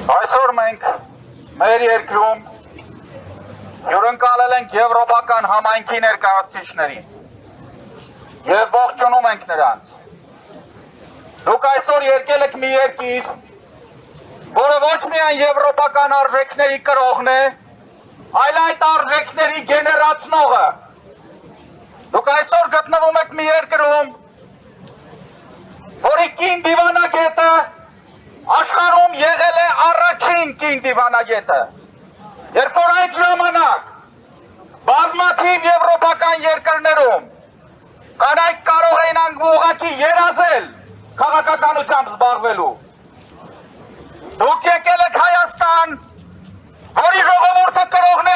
Այսօր մենք մեր երկրում հյուրընկալել ենք եվրոպական համայնքի ներկայացուցիչներին եւ ողջունում ենք նրանց։ Դուք այսօր եկել եք մի երկիր, որը ոչ միայն եվրոպական արժեքների կրողն է, այլ այդ արժեքների գեներացնողը։ Դուք այսօր գտնվում եք մի երկրում, որի կին դիվանագետը աշխարհում եղել է առաջին կին դիվանագետը, երբ որ այդ ժամանակ բազմաթիվ եվրոպական երկրներում կանայք կարող էին ուղղակի երազել քաղաքականությամբ զբաղվելու։ Դուք եկել եք Հայաստան, որի ժողովուրդը կրողն է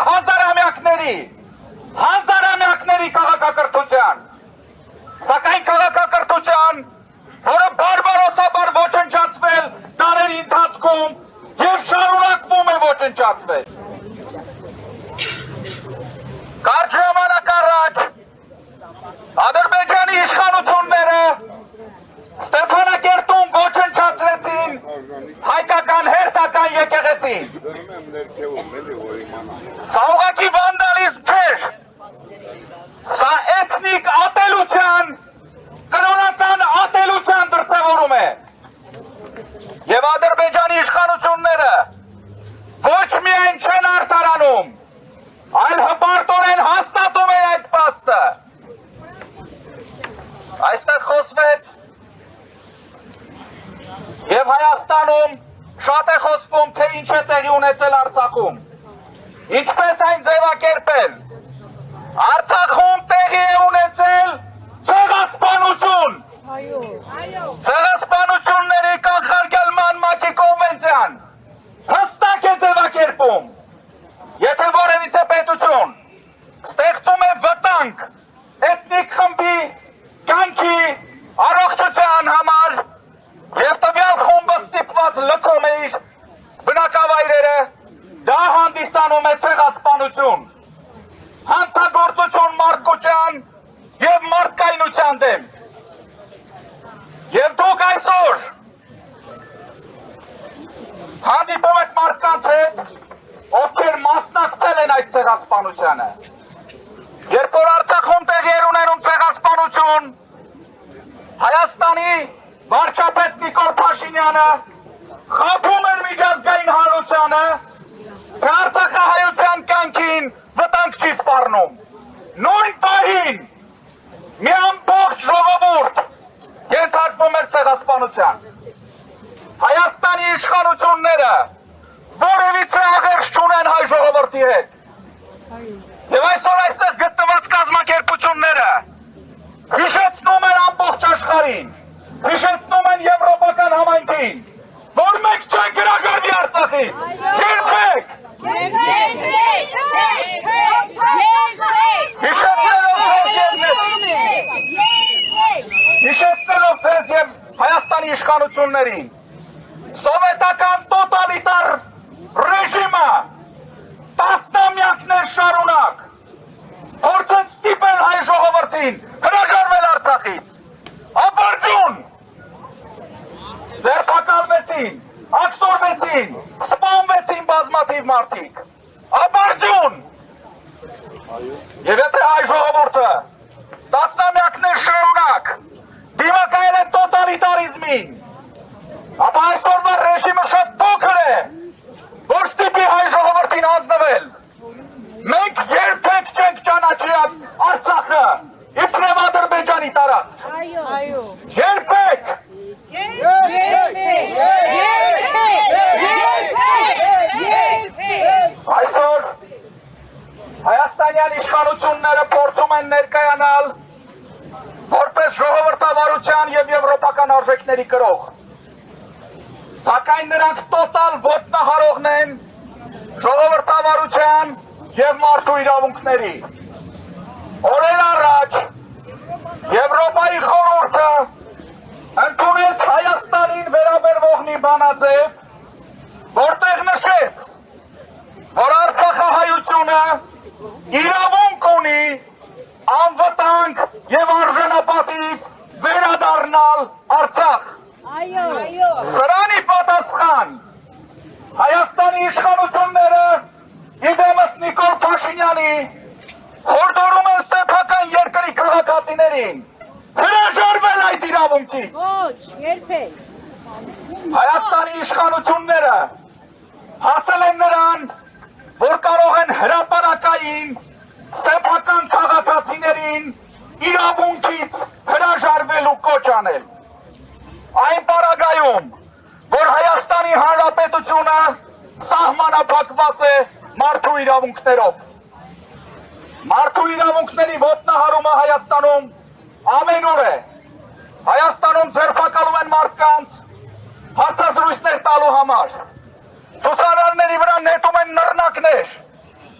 հազարամյակների քաղաքակրթության, սակայն քաղաքակրթության, որը բարբարոսաբար ոչնչացվել տարերի ընթացքում եւ շարունակվում է ոչնչացվել։ Կարճ ժամանակ առաջ Ադրբեջանի իշխանությունները Ստեփանակերտում ոչնչացրեցին հայկական հերթական եկեղեցին։ Սա ուղղակի վանդալիզմ չէր, սա էթնիկ ատելության, կրոնական ատելության դրսևորում է։ Եվ Ադրբեջանի իշխանությունները ոչ միայն չեն արդարանում, այլ հպարտորեն հաստատում են այդ փաստը։ Այստեղ խոսվեց եւ Հայաստանում շատ է խոսվում, թե ինչ է տեղի ունեցել Արցախում, ինչպես այն ձևակերպել։ Արցախում տեղի է ունեցել ցեղասպանություն, ցեղասպանությունների կանխարգելման ՄԱԿ-ի կոնվենցիան հստակ է ձևակերպում, եթե որևիցե պետություն ստեղծում է վտանգ էթնիկ խմբի կյանքի առողջության համար եւ տվյալ խումբը ստիպված լքում է իր բնակավայրերը, դա հանդիսանում է ցեղասպանություն, հանցագործություն մարդկության եւ մարդկայնության դեմ։ Եվ դուք այսօր հանդիպում եք մարդկանց հետ, ովքեր մասնակցել են այդ ցեղասպանությանը։ Երբ որ Արցախում տեղի էր ունենում ցեղասպանություն, Հայաստանի վարչապետ Նիկոլ Փաշինյանը խաբում էր միջազգային հանրությանը, թե արցախահայության կյանքին վտանգ չի սպառնում։ Նույն պահին մի ամբողջ ժողովուրդ ենթարկվում էր ցեղասպանության։ Հայաստանի իշխանությունները որևիցե աղերս չունեն հայ ժողովրդի հետ։ Եվ այսօր այստեղ գտնված կազմակերպությունները հիշեցնում են ամբողջ աշխարհին, հիշեցնում են եվրոպական համայնքին, որ մենք չենք հրաժարվի Արցախից։ Երբեք։ Հիշեցնելով ձեզ եւ Հայաստանի իշխանություններին, սովետական տոտալիտար ռեժիմը տասնամյակներ շարունակ փորձեց ստիպել հայ ժողովրդին հրաժարվել Արցախից։ Ապարդյուն ձերբակալվեցին, աքսորվեցին, սպանվեցին բազմաթիվ մարդիկ։ Ապարդյուն։ Եվ եթե հայ ժողովուրդը տասնամյակներ շարունակ դիմակայել է տոտալիտարիզմին, ապա այսօրվա ռեժիմը շատ փոքր է, որ ստիպի հայ ժողովրդին հանձնվել։ Մենք երբեք չենք ճանաչի Արցախը իբրև Ադրբեջանի տարածք։ Երբեք։ Այսօր հայաստանյան իշխանությունները փորձում են ներկայանալ որպես ժողովրդավարության եւ եվրոպական արժեքների կրող, սակայն նրանք տոտալ ոտնահարողն են ժողովրդավարության եւ մարդու իրավունքների։ Օրեր առաջ Եվրոպայի խորհուրդը ընդունեց Հայաստանին վերաբերվող մի բանաձև, որտեղ նշեց, որ արցախահայությունը իրավունք ունի անվտանգ եւ արժանապատիվ վերադառնալ Արցախ։ Սրանի պատասխան Հայաստանի հորդորում են սեփական երկրի քաղաքացիներին հրաժարվել այդ իրավունքից։ Ոչ, երբեք։ Հայաստանի իշխանությունները հասել են նրան, որ կարող են հրապարակային սեփական քաղաքացիներին իրավունքից հրաժարվելու կոչ անել։ Այն պարագայում, որ Հայաստանի Հանրապետությունը սահմանափակված է մարդու իրավունքներով։ Մարդու իրավունքների ոտնահարումը Հայաստանում ամենուր է։ Հայաստանում ձերբակալում են մարդկանց հարցազրույցներ տալու համար։ Ցուցարարների վրա նետում են նռնակներ,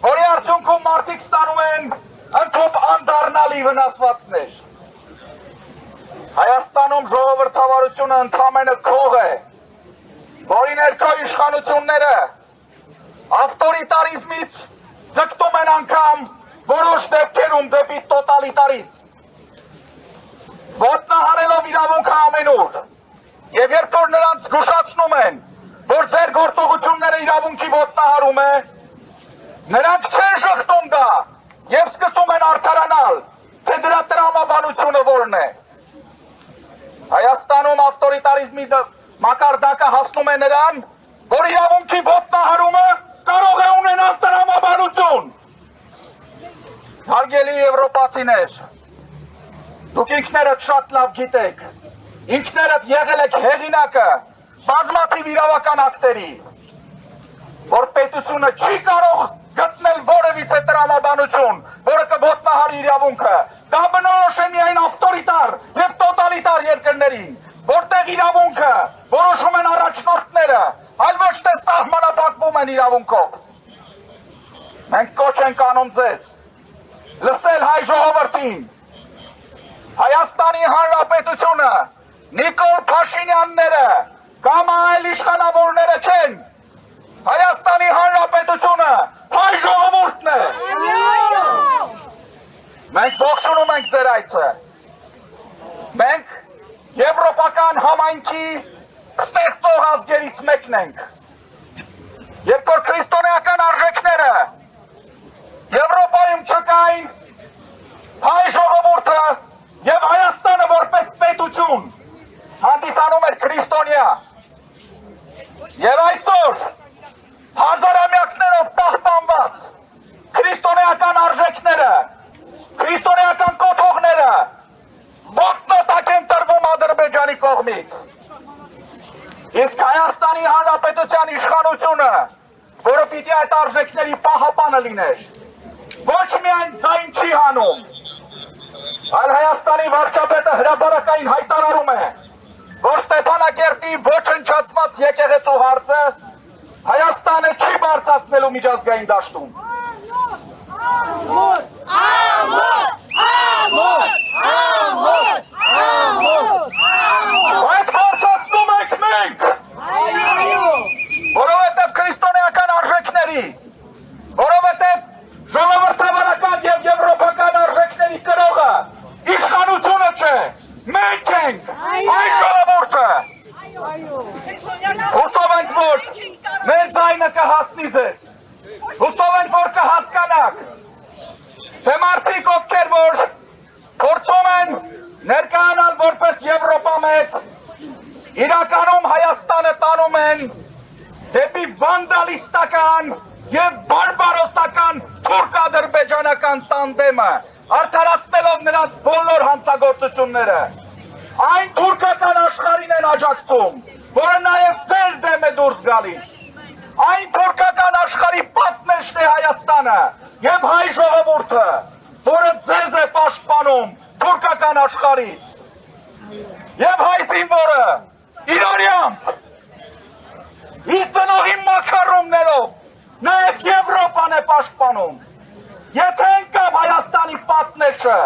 որի արդյունքում մարդիկ ստանում են ընդհանուր անդառնալի վնասվածքներ։ Հայաստանում ժողովրդավարությունը ընդամենը քող է, որի ներքո իշխանությունները ավտորիտարիզմից ձգտում են անգամ որոշ դեպքերում դեպի տոտալիտարիզմ, ոտնահարելով իրավունքը ամենուր, եւ երբ որ նրանց զգուշացնում են, որ ձեր գործողությունները իրավունքի ոտնահարում է, նրանք չեն շղթում դա եւ սկսում են արդարանալ, թե դրա տրամաբանությունը որն է։ Հայաստանում ավտորիտարիզմի մակարդակը հասնում է նրան, որ իրավունքի ոտնահարումը կարող է ունենալ տրամաբանություն։ Հարգելի եվրոպացիներ, դուք ինքներդ շատ լավ գիտեք, ինքներդ եղել եք հեղինակը բազմաթիվ իրավական ակտերի, որ պետությունը չի կարող գտնել որևիցե տրամաբանություն, որը կոտնահարի իրավունքը։ Դա բնորոշ է միայն ավտորիտար եւ տոտալիտար երկրներին, որտեղ իրավունքը որոշում են առաջնորդները, այլ ոչ թե սահմանափակվում են իրավունքով։ Մենք կոչ ենք անում ձեզ լսել հայ ժողովրդին։ Հայաստանի Հանրապետությունը Նիկոլ Փաշինյանները կամ այլ իշխանավորները չեն։ Հայաստանի Հանրապետությունը հայ ժողովուրդն է։ Մենք ողջունում ենք ձեր այցը։ Մենք եվրոպական համայնքի ստեղծող ազգերից մեկն ենք։ Երբ որ քրիստոնեական արժեքները Եվրոպայում չկային, հայ ժողովուրդը եւ Հայաստանը որպես պետություն հանդիսանում էր քրիստոնյա։ Եվ այսօր հազարամյակներով պահպանված քրիստոնեական արժեքները, քրիստոնեական կոթողները ոտնատակ են տրվում Ադրբեջանի կողմից։ Իսկ Հայաստանի Հանրապետության իշխանությունը, որը պիտի այդ արժեքների պահապանը լիներ, ոչ միայն ձայն չի հանում, այլ Հայաստանի վարչապետը հրապարակային հայտարարում է, որ Ստեփանակերտի ոչնչացված եկեղեցու հարցը Հայաստանը չի բարձրացնելու միջազգային դաշտում։ Բայց բարձրացնում ենք մենք, որովհետև քրիստոնեական արժեքների, որովհետև ժողովրդավարական եւ եվրոպական արժեքների կրողը իշխանությունը չէ, մենք ենք, հայ ժողովուրդը։ Հուսով ենք, որ մեր ձայնը կհասնի ձեզ, հուսով ենք, որ կհասկանաք, թե մարդիկ, ովքեր որ փորձում են ներկայանալ որպես եվրոպամետ, իրականում Հայաստանը տանում են դեպի վանդալիստական եւ բարբարոսական թուրք-ադրբեջանական տանդեմը, արդարացնելով նրանց բոլոր հանցագործությունները։ Այն թուրքական աշխարհին են աջակցում, որը նաեւ ձեր դեմ է դուրս գալիս։ Այն թուրքական աշխարհի պատնեշն է Հայաստանը եւ հայ ժողովուրդը, որը ձեզ է պաշտպանում թուրքական աշխարհից։ Եվ հայ զինվորը իրարյամբ իր ծնողի մաքարումներով նաև Եվրոպան է պաշտպանում։ Եթե ընկավ Հայաստանի պատնեշը,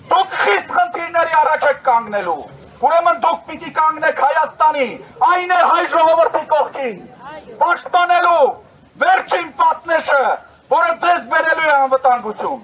դուք խիստ խնդիրների առաջ եք կանգնելու։ Ուրեմն դուք պիտի կանգնեք Հայաստանի, այն է հայ ժողովրդի կողքին, պաշտպանելու վերջին պատնեշը, որը ձեզ բերելու է անվտանգություն։